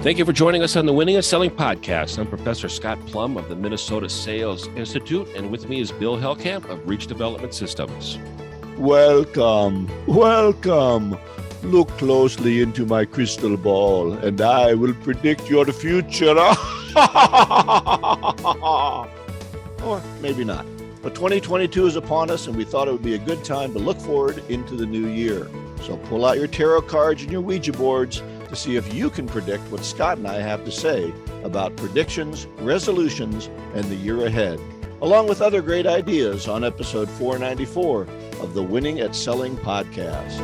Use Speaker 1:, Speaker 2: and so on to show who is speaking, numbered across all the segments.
Speaker 1: Thank you for joining us on the Winning and Selling Podcast. I'm Professor Scott Plum of the Minnesota Sales Institute, and with me is Bill Hellkamp of Reach Development Systems.
Speaker 2: Welcome. Look closely into my crystal ball, and I will predict your future. Or maybe not. But 2022 is upon us, and we thought it would be a good time to look forward into the new year. So pull out your tarot cards and your Ouija boards to see if you can predict what Scott and I have to say about predictions, resolutions, and the year ahead, along with other great ideas on episode 494 of the Winning at Selling Podcast.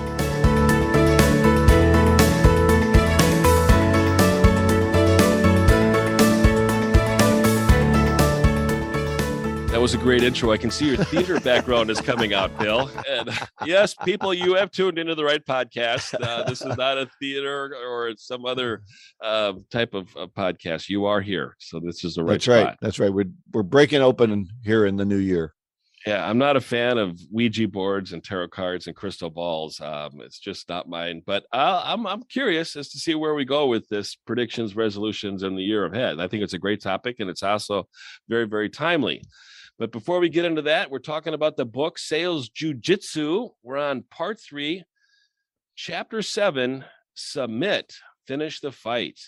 Speaker 1: That was a great intro. I can see your theater background is coming out, Bill. And yes, people, you have tuned into the right podcast. This is not a theater or some other type of podcast. You are here. So this is the right spot.
Speaker 2: That's right. We're breaking open here in the new year.
Speaker 1: Yeah, I'm not a fan of Ouija boards and tarot cards and crystal balls. It's just not mine. But I'm curious as to see where we go with this predictions, resolutions, and the year ahead. I think it's a great topic, and it's also very, very timely. But before we get into that, we're talking about the book Sales Jiu-Jitsu. We're on part 3, chapter 7, Submit, Finish the Fight.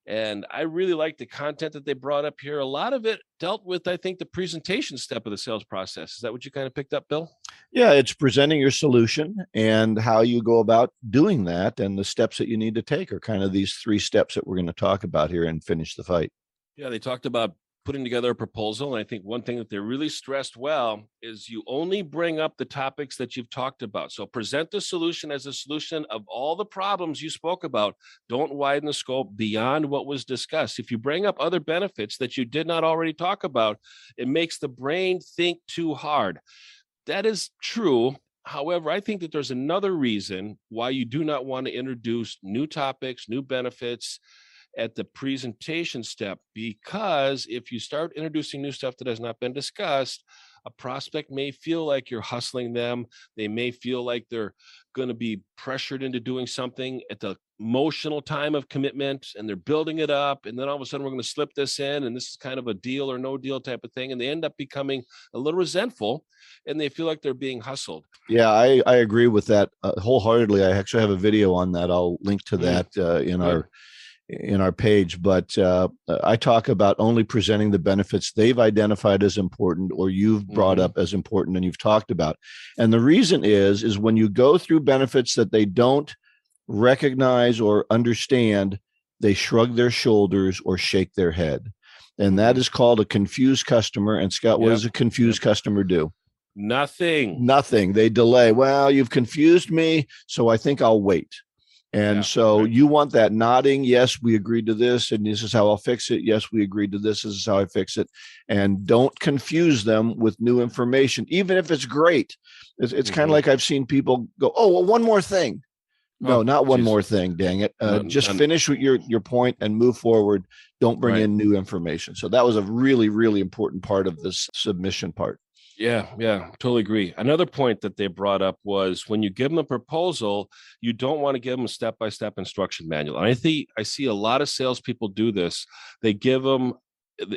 Speaker 1: And I really like the content that they brought up here. A lot of it dealt with, I think, the presentation step of the sales process. Is that what you kind of picked up, Bill?
Speaker 2: Yeah, it's presenting your solution and how you go about doing that, and the steps that you need to take are kind of these 3 steps that we're going to talk about here and finish the fight.
Speaker 1: Yeah, they talked about putting together a proposal. And I think one thing that they really stressed well is you only bring up the topics that you've talked about. So present the solution as a solution of all the problems you spoke about. Don't widen the scope beyond what was discussed. If you bring up other benefits that you did not already talk about, it makes the brain think too hard. That is true. However, I think that there's another reason why you do not want to introduce new topics, new benefits at the presentation step, because if you start introducing new stuff that has not been discussed, a prospect may feel like you're hustling them. They may feel like they're going to be pressured into doing something at the emotional time of commitment, and they're building it up. And then all of a sudden we're going to slip this in, and this is kind of a deal or no deal type of thing. And they end up becoming a little resentful, and they feel like they're being hustled.
Speaker 2: Yeah, I agree with that wholeheartedly. I actually have a video on that. I'll link to that in our page, but I talk about only presenting the benefits they've identified as important or you've brought up as important and you've talked about. And the reason is when you go through benefits that they don't recognize or understand, they shrug their shoulders or shake their head. And that is called a confused customer. And Scott, what does a confused customer do?
Speaker 1: Nothing.
Speaker 2: They delay. Well, you've confused me, so I think I'll wait. And you want that nodding, yes, we agreed to this, and this is how I'll fix it. Yes, we agreed to this is how I fix it. And don't confuse them with new information, even if it's great. It's kind of like I've seen people go, oh, well, one more thing. No, not one more thing, dang it. Just finish with your point and move forward. Don't bring in new information. So that was a really, really important part of this submission part.
Speaker 1: Yeah, totally agree. Another point that they brought up was when you give them a proposal, you don't want to give them a step-by-step instruction manual. And I see a lot of salespeople do this. They give them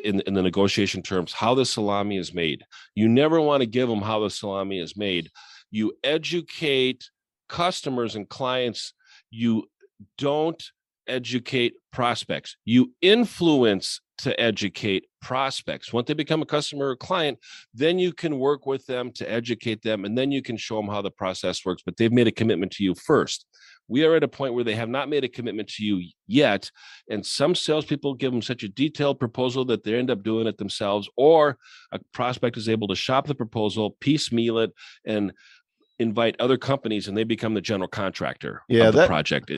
Speaker 1: in the negotiation terms how the salami is made. You never want to give them how the salami is made. You educate customers and clients. You don't educate prospects. You influence to educate prospects. Once they become a customer or client, then you can work with them to educate them, and then you can show them how the process works. But they've made a commitment to you first. We are at a point where they have not made a commitment to you yet, and some salespeople give them such a detailed proposal that they end up doing it themselves, or a prospect is able to shop the proposal, piecemeal it, and invite other companies, and they become the general contractor of the project.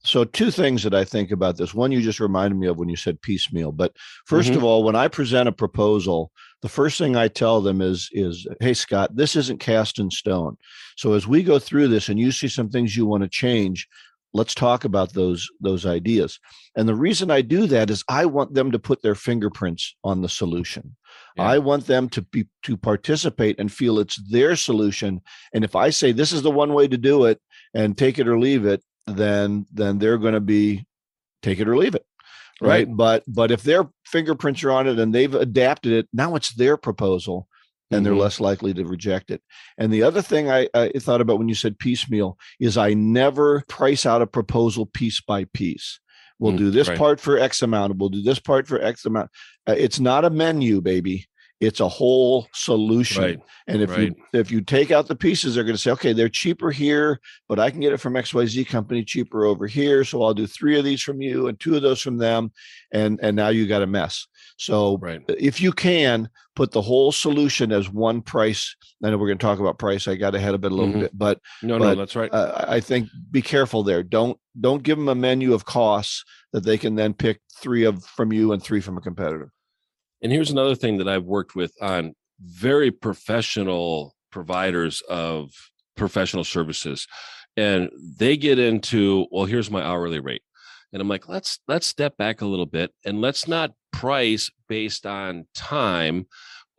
Speaker 2: So 2 things that I think about this. One, you just reminded me of when you said piecemeal. But first of all, when I present a proposal, the first thing I tell them is, hey, Scott, this isn't cast in stone. So as we go through this and you see some things you want to change, let's talk about those ideas. And the reason I do that is I want them to put their fingerprints on the solution. Yeah. I want them to participate and feel it's their solution. And if I say this is the one way to do it and take it or leave it, then they're going to be take it or leave it. right? But if their fingerprints are on it and they've adapted it, now it's their proposal, and they're less likely to reject it. And the other thing I thought about when you said piecemeal is I never price out a proposal piece by piece. We'll do this part for X amount. We'll do this part for X amount. It's not a menu, baby. It's a whole solution.
Speaker 1: Right.
Speaker 2: And if you take out the pieces, they're going to say, okay, they're cheaper here, but I can get it from XYZ company cheaper over here. So I'll do 3 of these from you and 2 of those from them. And now you got a mess. So if you can put the whole solution as one price, I know we're going to talk about price. I got ahead of it a little bit, but
Speaker 1: no, that's right.
Speaker 2: I think be careful there. Don't give them a menu of costs that they can then pick 3 from you and 3 from a competitor.
Speaker 1: And here's another thing that I've worked with on very professional providers of professional services. And they get into, well, here's my hourly rate. And I'm like, let's step back a little bit and let's not price based on time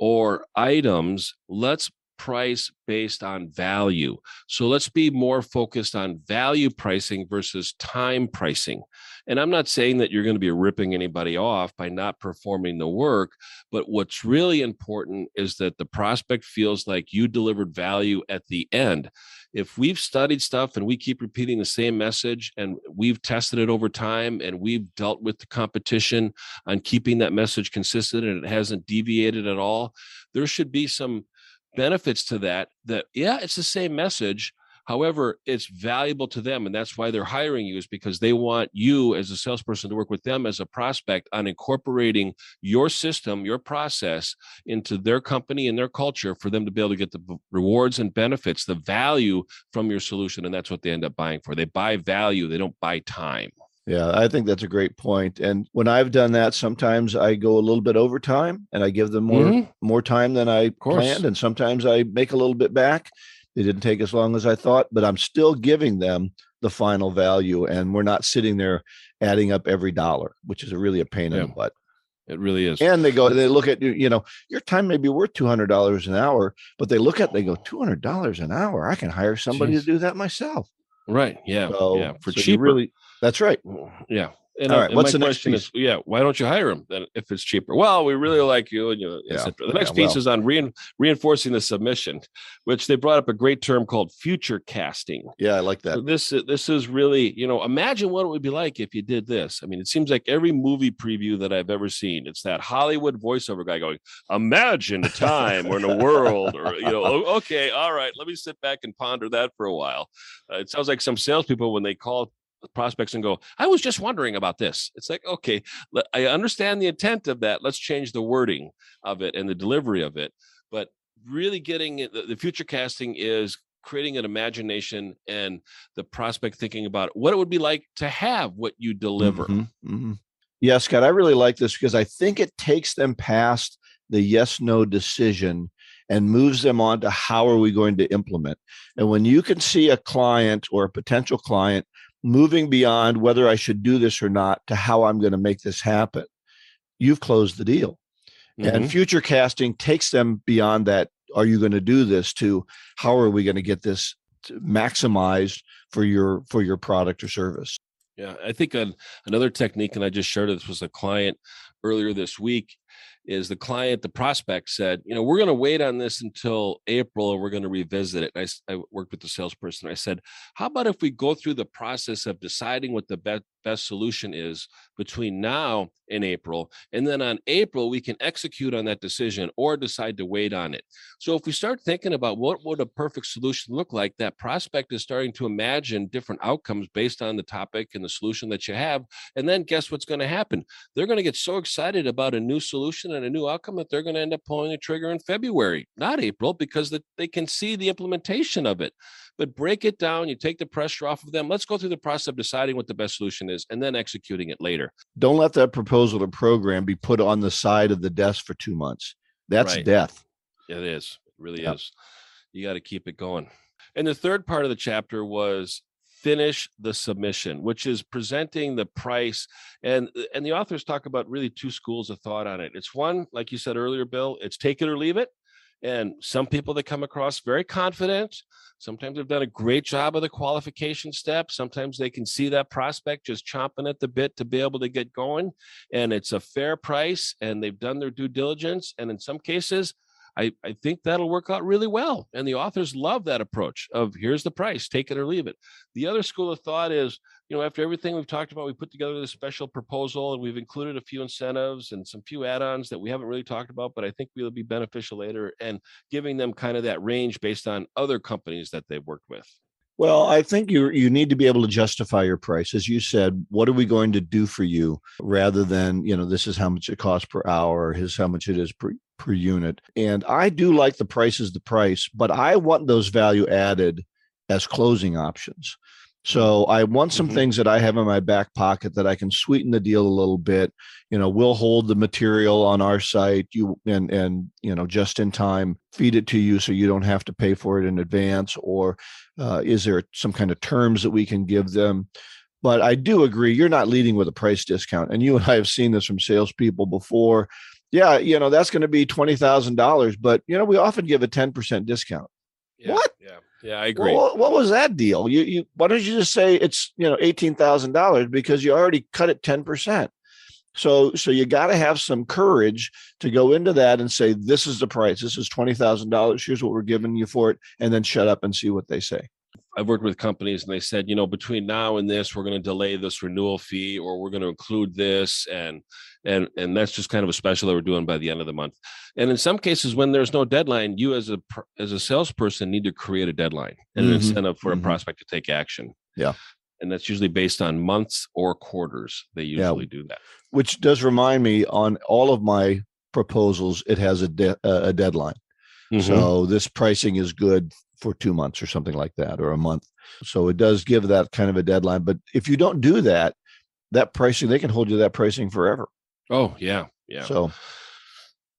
Speaker 1: or items. Let's price based on value. So let's be more focused on value pricing versus time pricing. And I'm not saying that you're going to be ripping anybody off by not performing the work, but what's really important is that the prospect feels like you delivered value at the end. If we've studied stuff and we keep repeating the same message and we've tested it over time and we've dealt with the competition on keeping that message consistent and it hasn't deviated at all, there should be some benefits to that, yeah, it's the same message. However, it's valuable to them. And that's why they're hiring you, is because they want you as a salesperson to work with them as a prospect on incorporating your system, your process into their company and their culture for them to be able to get the rewards and benefits, the value from your solution. And that's what they end up buying for. They buy value. They don't buy time.
Speaker 2: Yeah, I think that's a great point. And when I've done that, sometimes I go a little bit over time and I give them more time than I planned. And sometimes I make a little bit back. It didn't take as long as I thought, but I'm still giving them the final value. And we're not sitting there adding up every dollar, which is really a pain in the butt.
Speaker 1: It really is.
Speaker 2: And they look at, your time may be worth $200 an hour, but they look at, they go, $200 an hour. I can hire somebody to do that myself.
Speaker 1: Right. Yeah. For
Speaker 2: so
Speaker 1: cheaper.
Speaker 2: That's right.
Speaker 1: Yeah. And,
Speaker 2: all right. What's the next
Speaker 1: question
Speaker 2: piece?
Speaker 1: Is, why don't you hire them then if it's cheaper? Well, we really like you. And the next piece is on reinforcing the submission, which they brought up a great term called future casting.
Speaker 2: Yeah, I like that.
Speaker 1: So this is really, imagine what it would be like if you did this. I mean, it seems like every movie preview that I've ever seen, it's that Hollywood voiceover guy going, imagine a time or in a world, or, okay, all right, let me sit back and ponder that for a while. It sounds like some salespeople, when they call prospects and go, I was just wondering about this. It's like, okay, I understand the intent of that. Let's change the wording of it and the delivery of it. But really getting the future casting is creating an imagination and the prospect thinking about what it would be like to have what you deliver.
Speaker 2: Yeah, Scott, I really like this because I think it takes them past the yes/no decision and moves them on to how are we going to implement. And when you can see a client or a potential client moving beyond whether I should do this or not to how I'm going to make this happen, you've closed the deal. And future casting takes them beyond that. Are you going to do this to how are we going to get this maximized for your product or service?
Speaker 1: Yeah, I think another technique, and I just shared this with a client earlier this week, is the prospect said, we're going to wait on this until April and we're going to revisit it. And I worked with the salesperson. I said, how about if we go through the process of deciding what the best solution is between now and April, and then on April, we can execute on that decision or decide to wait on it. So if we start thinking about what would a perfect solution look like, that prospect is starting to imagine different outcomes based on the topic and the solution that you have. And then guess what's going to happen? They're going to get so excited about a new solution and a new outcome that they're going to end up pulling the trigger in February, not April, because they can see the implementation of it. But break it down, you take the pressure off of them. Let's go through the process of deciding what the best solution is and then executing it later.
Speaker 2: Don't let that proposal or program be put on the side of the desk for 2 months. That's death.
Speaker 1: It is. It really is. You got to keep it going. And the third part of the chapter was finish the submission, which is presenting the price. And the authors talk about really 2 schools of thought on it. It's one, like you said earlier, Bill, it's take it or leave it. And some people that come across very confident, sometimes they've done a great job of the qualification step. Sometimes they can see that prospect just chomping at the bit to be able to get going. And it's a fair price and they've done their due diligence. And in some cases, I think that'll work out really well. And the authors love that approach of here's the price, take it or leave it. The other school of thought is, after everything we've talked about, we put together this special proposal and we've included a few incentives and some few add-ons that we haven't really talked about, but I think will be beneficial later, and giving them kind of that range based on other companies that they've worked with.
Speaker 2: Well, I think you need to be able to justify your price. As you said, what are we going to do for you, rather than, this is how much it costs per hour, here's how much it is per unit. And I do like the price is the price, but I want those value added as closing options. So I want some things that I have in my back pocket that I can sweeten the deal a little bit. We'll hold the material on our site, and just in time feed it to you so you don't have to pay for it in advance. Or is there some kind of terms that we can give them? But I do agree, you're not leading with a price discount. And you and I have seen this from salespeople before. Yeah, that's going to be $20,000, but we often give a 10% discount.
Speaker 1: Yeah,
Speaker 2: what?
Speaker 1: Yeah, I agree.
Speaker 2: Well, what was that deal? You why don't you just say it's $18,000, because you already cut it 10%. So you got to have some courage to go into that and say, this is the price. This is $20,000. Here's what we're giving you for it, and then shut up and see what they say.
Speaker 1: I've worked with companies and they said, between now and this, we're going to delay this renewal fee, or we're going to include this. And that's just kind of a special that we're doing by the end of the month. And in some cases, when there's no deadline, you as a salesperson need to create a deadline and an incentive for a prospect to take action.
Speaker 2: Yeah.
Speaker 1: And that's usually based on months or quarters. They usually do that.
Speaker 2: Which does remind me, on all of my proposals, it has a deadline. So this pricing is good for 2 months or something like that, or a month. So it does give that kind of a deadline. But if you don't do that pricing, they can hold you that pricing forever.
Speaker 1: Oh, yeah. Yeah.
Speaker 2: So,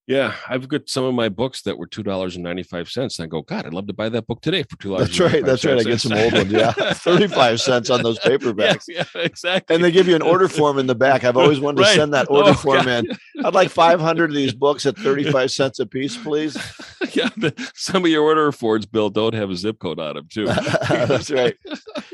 Speaker 1: yeah, I've got some of my books that were $2.95. And I go, God, I'd love to buy that book today for $2.
Speaker 2: That's right. I get some old ones. Yeah. 35 cents on those paperbacks.
Speaker 1: Yeah, exactly.
Speaker 2: And they give you an order form in the back. I've always wanted to send that order form in. I'd like 500 of these books at 35 cents a piece, please.
Speaker 1: Yeah. Some of your order forms, Bill, don't have a zip code on them too.
Speaker 2: That's right.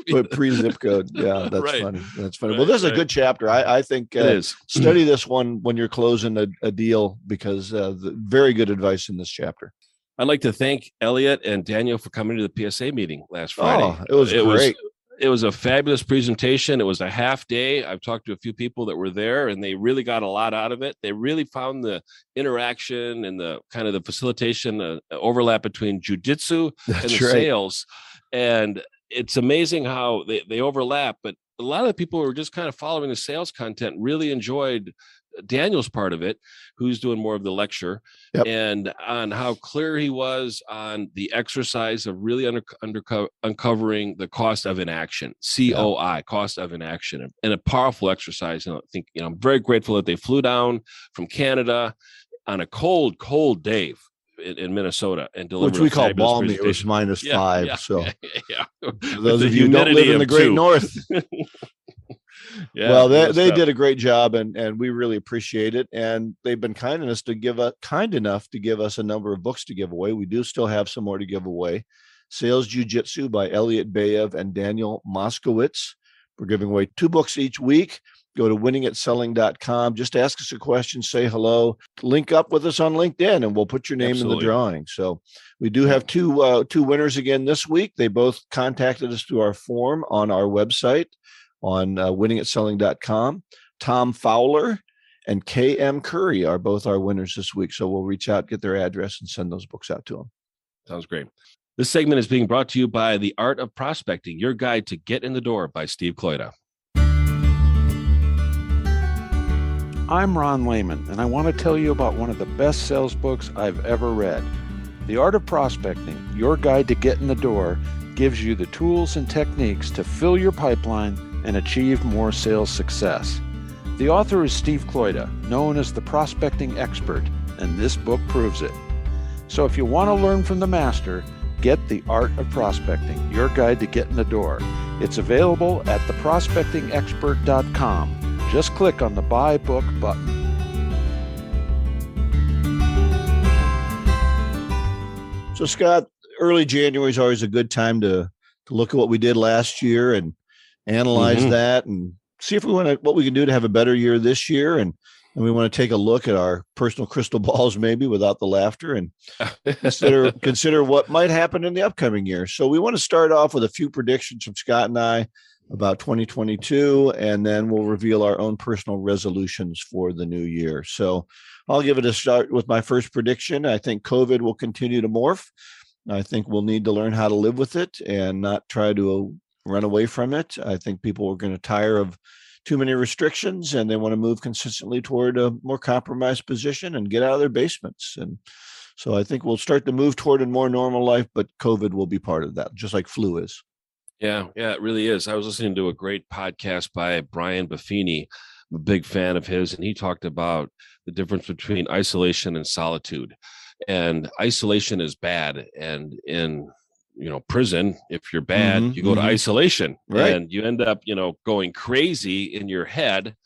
Speaker 2: But pre-zip code. Yeah, that's funny. That's funny. Well, this is a good chapter. I think
Speaker 1: it is.
Speaker 2: Study this one when you're closing a deal, because very good advice in this chapter.
Speaker 1: I'd like to thank Elliot and Daniel for coming to the PSA meeting last Friday.
Speaker 2: Oh, it was great.
Speaker 1: It was a fabulous presentation. It was a half day. I've talked to a few people that were there, and they really got a lot out of it. They really found the interaction and the kind of the facilitation overlap between jujitsu and the sales. And it's amazing how they overlap. But a lot of the people who were just kind of following the sales content really enjoyed Daniel's part of it, who's doing more of the lecture, and on how clear he was on the exercise of really uncovering the cost of inaction, COI, cost of inaction, and a powerful exercise. And I think, I'm very grateful that they flew down from Canada on a cold day in Minnesota and delivered, which
Speaker 2: we call balmy. It was -5.
Speaker 1: Yeah,
Speaker 2: so
Speaker 1: for
Speaker 2: those of you who don't live in the great north.
Speaker 1: Yeah,
Speaker 2: well, they did a great job, and we really appreciate it. And they've been kind enough to give us a number of books to give away. We do still have some more to give away. Sales Jiu-Jitsu by Elliot Bayev and Daniel Moskowitz. We're giving away 2 books each week. Go to winningatselling.com. Just ask us a question, say hello, link up with us on LinkedIn, and we'll put your name in the drawing. So we do have two winners again this week. They both contacted us through our form on our website on winningatselling.com. Tom Fowler and K.M. Curry are both our winners this week. So we'll reach out, get their address, and send those books out to them.
Speaker 1: Sounds great. This segment is being brought to you by The Art of Prospecting, your guide to get in the door by Steve Kloida.
Speaker 3: I'm Ron Lehman, and I want to tell you about one of the best sales books I've ever read. The Art of Prospecting, your guide to get in the door, gives you the tools and techniques to fill your pipeline and achieve more sales success. The author is Steve Kloida, known as the prospecting expert, and this book proves it. So if you want to learn from the master, get The Art of Prospecting, your guide to get in the door. It's available at theprospectingexpert.com. Just click on the Buy Book button.
Speaker 2: So Scott, early January is always a good time to look at what we did last year and analyze that and see if what we can do to have a better year this year. And we want to take a look at our personal crystal balls, maybe without the laughter, and consider what might happen in the upcoming year. So we want to start off with a few predictions from Scott and I about 2022, and then we'll reveal our own personal resolutions for the new year. So I'll give it a start with my first prediction. I think COVID will continue to morph. I think we'll need to learn how to live with it and not try to run away from it. I think people are going to tire of too many restrictions, and they want to move consistently toward a more compromised position and get out of their basements. And so I think we'll start to move toward a more normal life, but COVID will be part of that, just like flu is.
Speaker 1: Yeah, it really is. I was listening to a great podcast by Brian Buffini. I'm a big fan of his, and he talked about the difference between isolation and solitude. And isolation is bad. And in prison, if you're bad, you go to isolation,
Speaker 2: right?
Speaker 1: And you end up, going crazy in your head.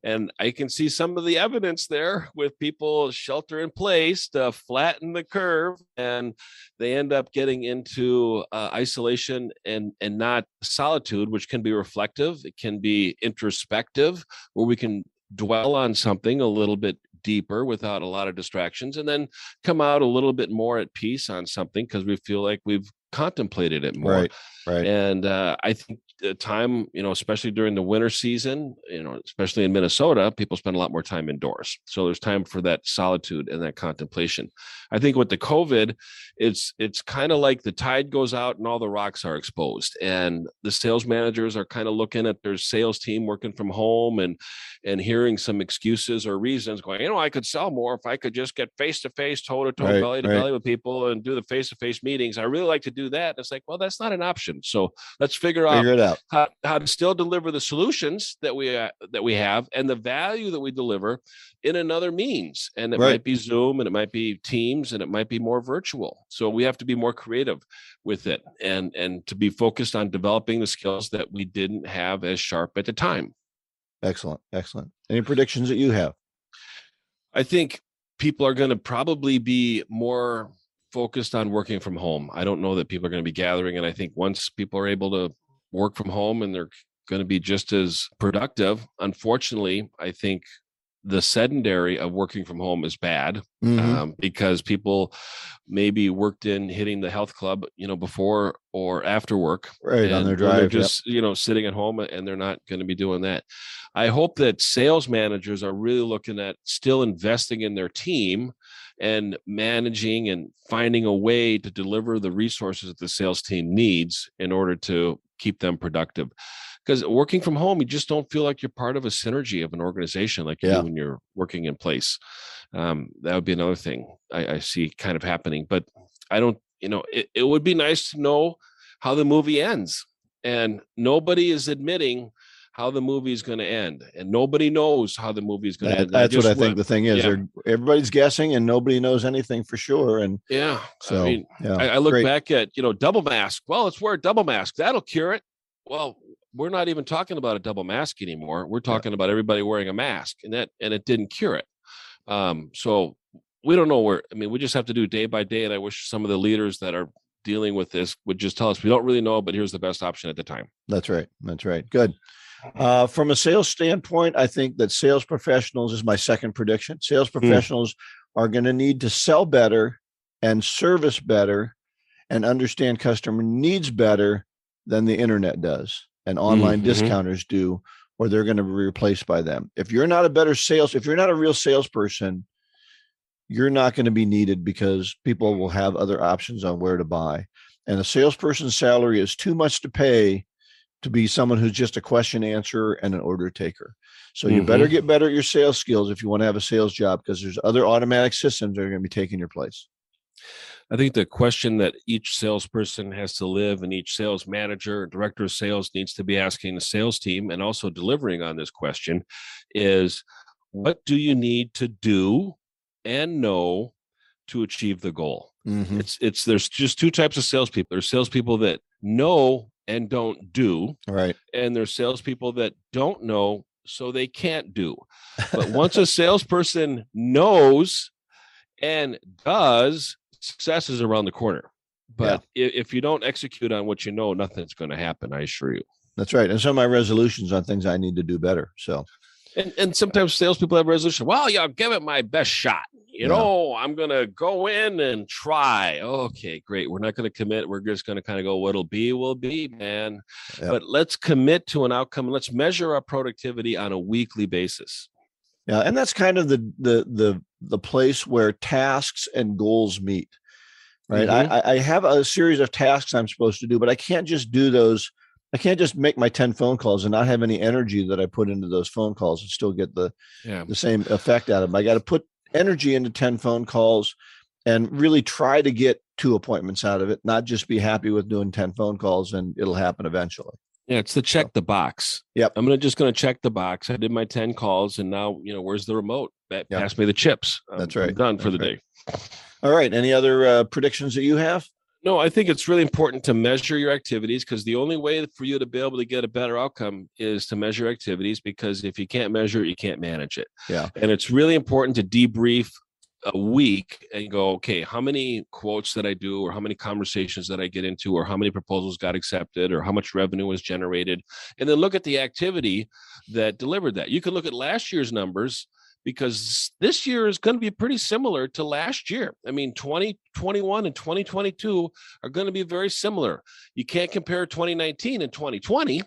Speaker 1: And I can see some of the evidence there with people shelter in place to flatten the curve, and they end up getting into isolation and not solitude, which can be reflective. It can be introspective, where we can dwell on something a little bit deeper without a lot of distractions, and then come out a little bit more at peace on something because we feel like we've contemplated it more.
Speaker 2: Right.
Speaker 1: And I think the time, especially during the winter season, especially in Minnesota, people spend a lot more time indoors. So there's time for that solitude and that contemplation. I think with the COVID, it's kind of like the tide goes out and all the rocks are exposed. And the sales managers are kind of looking at their sales team working from home and hearing some excuses or reasons going, I could sell more if I could just get face-to-face, toe-to-toe, belly-to-belly with people and do the face-to-face meetings. I really like to do that. And it's like, well, that's not an option. So let's figure it out how to still deliver the solutions that we have and the value that we deliver in another means. And it might be Zoom, and it might be Teams, and it might be more virtual. So we have to be more creative with it and to be focused on developing the skills that we didn't have as sharp at the time.
Speaker 2: Excellent. Any predictions that you have?
Speaker 1: I think people are going to probably be more focused on working from home. I don't know that people are going to be gathering. And I think once people are able to work from home and they're going to be just as productive, unfortunately, I think the sedentary of working from home is bad because people maybe worked in hitting the health club, before or after work,
Speaker 2: right, on their drive.
Speaker 1: They're just, sitting at home, and they're not going to be doing that. I hope that sales managers are really looking at still investing in their team and managing and finding a way to deliver the resources that the sales team needs in order to keep them productive. Because working from home, you just don't feel like you're part of a synergy of an organization like you do when you're working in place. That would be another thing I see kind of happening. But I don't, it would be nice to know how the movie ends. And nobody is admitting how the movie is going to end, and nobody knows how the movie is going to end.
Speaker 2: That's what I think the thing is. Everybody's guessing, and nobody knows anything for sure. And
Speaker 1: so I look back at double mask. Well, let's wear a double mask. That'll cure it. Well, we're not even talking about a double mask anymore. We're talking about everybody wearing a mask, and it didn't cure it. So we don't know where. I mean, we just have to do day by day. And I wish some of the leaders that are dealing with this would just tell us we don't really know, but here's the best option at the time.
Speaker 2: That's right. Good. From a sales standpoint, I think that sales professionals is my second prediction. Sales professionals are going to need to sell better and service better and understand customer needs better than the internet does and online discounters do, or they're going to be replaced by them. If you're not a real salesperson, you're not going to be needed because people will have other options on where to buy. And a salesperson's salary is too much to pay to be someone who's just a question answerer and an order taker. So you better get better at your sales skills if you want to have a sales job, because there's other automatic systems that are going to be taking your place.
Speaker 1: I think the question that each salesperson has to live, and each sales manager, director of sales needs to be asking the sales team, and also delivering on this question, is what do you need to do and know to achieve the goal? There's just two types of salespeople. There's salespeople that know and don't do.
Speaker 2: Right.
Speaker 1: And there's salespeople that don't know, so they can't do. But once a salesperson knows and does, success is around the corner. But if you don't execute on what you know, nothing's going to happen, I assure you.
Speaker 2: That's right. And some of my resolutions on things I need to do better. So,
Speaker 1: and sometimes salespeople have resolution. Well, yeah, I'll give it my best shot. I'm going to go in and try. Okay, great. We're not going to commit. We're just going to kind of go, what'll be, will be, man. Yep. But let's commit to an outcome. And let's measure our productivity on a weekly basis.
Speaker 2: Yeah. And that's kind of the place where tasks and goals meet, right? Mm-hmm. I have a series of tasks I'm supposed to do, but I can't just do those. I can't just make my 10 phone calls and not have any energy that I put into those phone calls and still get the same effect out of them. I got to put energy into 10 phone calls and really try to get 2 appointments out of it, not just be happy with doing 10 phone calls and it'll happen eventually.
Speaker 1: Yeah, it's the check the box.
Speaker 2: Yep.
Speaker 1: I'm just going to check the box. I did my 10 calls and now, where's the remote? Pass me the chips.
Speaker 2: That's right.
Speaker 1: I'm done for the day.
Speaker 2: All right. Any other predictions that you have?
Speaker 1: No, I think it's really important to measure your activities, because the only way for you to be able to get a better outcome is to measure activities, because if you can't measure it, you can't manage it.
Speaker 2: Yeah.
Speaker 1: And it's really important to debrief a week and go, okay, how many quotes did I do, or how many conversations that I get into, or how many proposals got accepted, or how much revenue was generated, and then look at the activity that delivered that. You can look at last year's numbers, because this year is going to be pretty similar to last year. I mean, 2021 and 2022 are going to be very similar. You can't compare 2019 and 2020,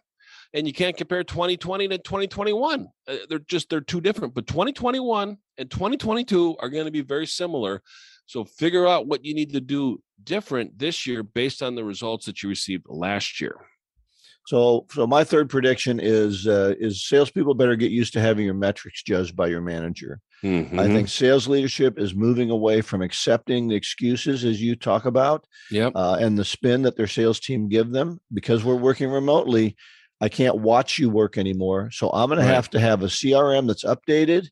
Speaker 1: and you can't compare 2020 to 2021. They're too different. But 2021 and 2022 are going to be very similar. So figure out what you need to do different this year based on the results that you received last year.
Speaker 2: So my third prediction is salespeople better get used to having your metrics judged by your manager. Mm-hmm. I think sales leadership is moving away from accepting the excuses, as you talk about, and the spin that their sales team give them. Because we're working remotely, I can't watch you work anymore. So I'm going to have a CRM that's updated,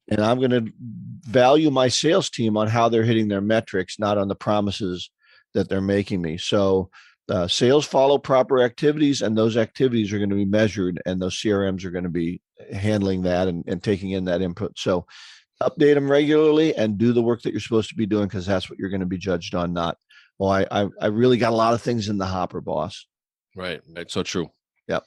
Speaker 2: and I'm going to value my sales team on how they're hitting their metrics, not on the promises that they're making me. So sales follow proper activities, and those activities are going to be measured, and those CRMs are going to be handling that and taking in that input. So update them regularly and do the work that you're supposed to be doing, because that's what you're going to be judged on, not, I really got a lot of things in the hopper, boss.
Speaker 1: Right. So true.
Speaker 2: Yep.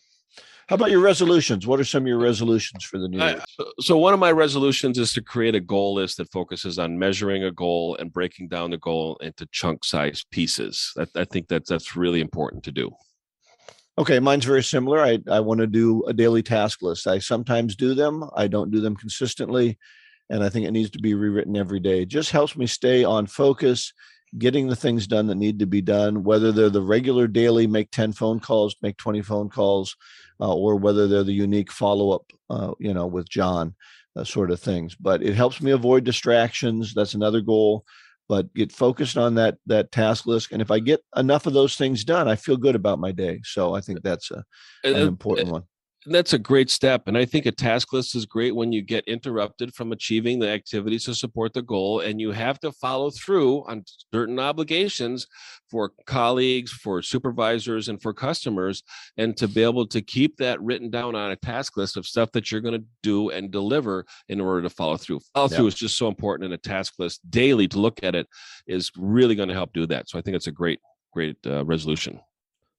Speaker 2: How about your resolutions? What are some of your resolutions for the new year?
Speaker 1: So one of my resolutions is to create a goal list that focuses on measuring a goal and breaking down the goal into chunk-sized pieces. I think that's really important to do.
Speaker 2: Okay, mine's very similar. I want to do a daily task list. I sometimes do them. I don't do them consistently, and I think it needs to be rewritten every day. It just helps me stay on focus, getting the things done that need to be done, whether they're the regular daily, make 10 phone calls, make 20 phone calls, or whether they're the unique follow-up, with John, sort of things. But it helps me avoid distractions. That's another goal. But get focused on that task list. And if I get enough of those things done, I feel good about my day. So I think that's an important one.
Speaker 1: That's a great step. And I think a task list is great when you get interrupted from achieving the activities to support the goal, and you have to follow through on certain obligations for colleagues, for supervisors, and for customers, and to be able to keep that written down on a task list of stuff that you're going to do and deliver in order to follow through. Follow through is just so important in a task list. Daily to look at it is really going to help do that. So I think it's a great resolution.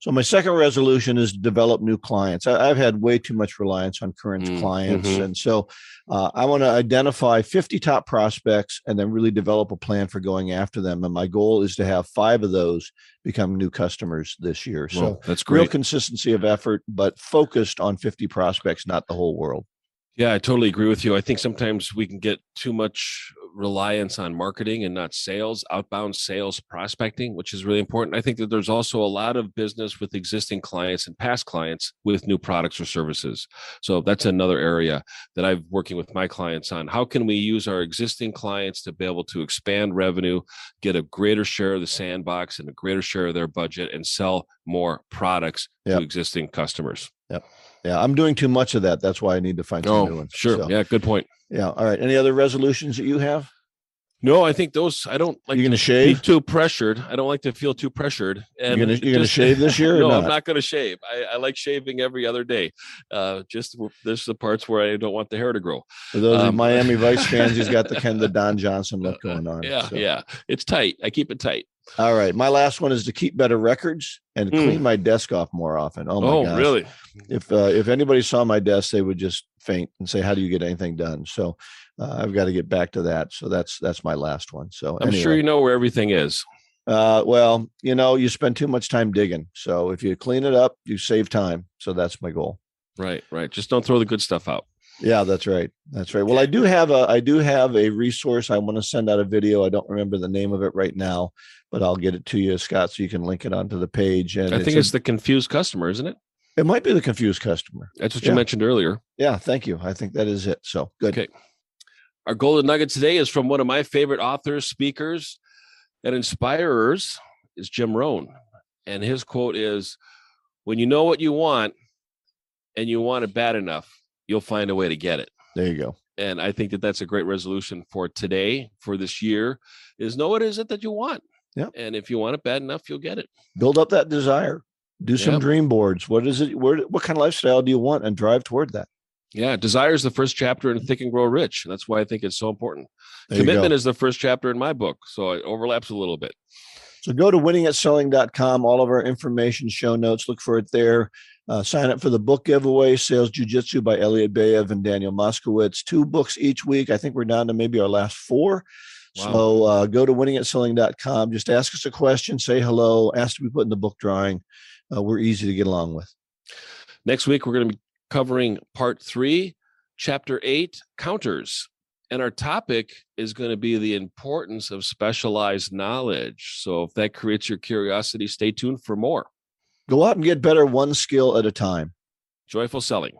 Speaker 2: So my second resolution is to develop new clients. I've had way too much reliance on current clients. Mm-hmm. And so I want to identify 50 top prospects and then really develop a plan for going after them. And my goal is to have 5 of those become new customers this year. So
Speaker 1: that's great.
Speaker 2: Real consistency of effort, but focused on 50 prospects, not the whole world.
Speaker 1: Yeah, I totally agree with you. I think sometimes we can get too much reliance on marketing and not sales, outbound sales prospecting, which is really important. I think that there's also a lot of business with existing clients and past clients with new products or services. So that's another area that I'm working with my clients on. How can we use our existing clients to be able to expand revenue, get a greater share of the sandbox and a greater share of their budget, and sell more products to existing customers?
Speaker 2: Yep. Yeah, I'm doing too much of that. That's why I need to find some new ones.
Speaker 1: Sure. So, yeah, good point.
Speaker 2: Yeah. All right. Any other resolutions that you have?
Speaker 1: No, I think those, I don't like
Speaker 2: You're going to
Speaker 1: be
Speaker 2: shave?
Speaker 1: too pressured. I don't like to feel too pressured. And
Speaker 2: You're going to shave this year?
Speaker 1: No,
Speaker 2: or
Speaker 1: I'm not going to shave. I like shaving every other day. Just there's the parts where I don't want the hair to grow.
Speaker 2: For those Miami Vice fans, he's got the kind of the Don Johnson look going on.
Speaker 1: Yeah. It's tight. I keep it tight.
Speaker 2: All right. My last one is to keep better records and clean my desk off more often. Oh my gosh.
Speaker 1: Really?
Speaker 2: If anybody saw my desk, they would just faint and say, how do you get anything done? So I've got to get back to that. So that's my last one. So
Speaker 1: I'm sure you know where everything is.
Speaker 2: Well, you spend too much time digging. So if you clean it up, you save time. So that's my goal.
Speaker 1: Right. Just don't throw the good stuff out.
Speaker 2: Yeah, that's right. Well, I do have a resource. I want to send out a video. I don't remember the name of it right now, but I'll get it to you, Scott, so you can link it onto the page. And
Speaker 1: I think it's the confused customer, isn't it?
Speaker 2: It might be the confused customer.
Speaker 1: That's what you mentioned earlier.
Speaker 2: Yeah, thank you. I think that is it. So good.
Speaker 1: Okay. Our golden nugget today is from one of my favorite authors, speakers, and inspirers is Jim Rohn. And his quote is, when you know what you want and you want it bad enough, you'll find a way to get it.
Speaker 2: There you go.
Speaker 1: And I think that that's a great resolution for today, for this year, is know what is it that you want.
Speaker 2: Yeah.
Speaker 1: And if you want it bad enough, you'll get it.
Speaker 2: Build up that desire. Do some dream boards. What is it? What kind of lifestyle do you want? And drive toward that.
Speaker 1: Yeah. Desire is the first chapter in Think and Grow Rich. And that's why I think it's so important.
Speaker 2: There
Speaker 1: Commitment is the first chapter in my book. So it overlaps a little bit.
Speaker 2: So go to winningatselling.com. All of our information, show notes, look for it there. Sign up for the book giveaway, Sales Jiu-Jitsu by Elliot Bayev and Daniel Moskowitz. 2 books each week. I think we're down to maybe our last 4. Wow. So go to winningatselling.com. Just ask us a question, say hello, ask to be put in the book drawing. We're easy to get along with.
Speaker 1: Next week, we're going to be covering part 3, chapter 8, counters. And our topic is going to be the importance of specialized knowledge. So if that creates your curiosity, stay tuned for more.
Speaker 2: Go out and get better one skill at a time.
Speaker 1: Joyful selling.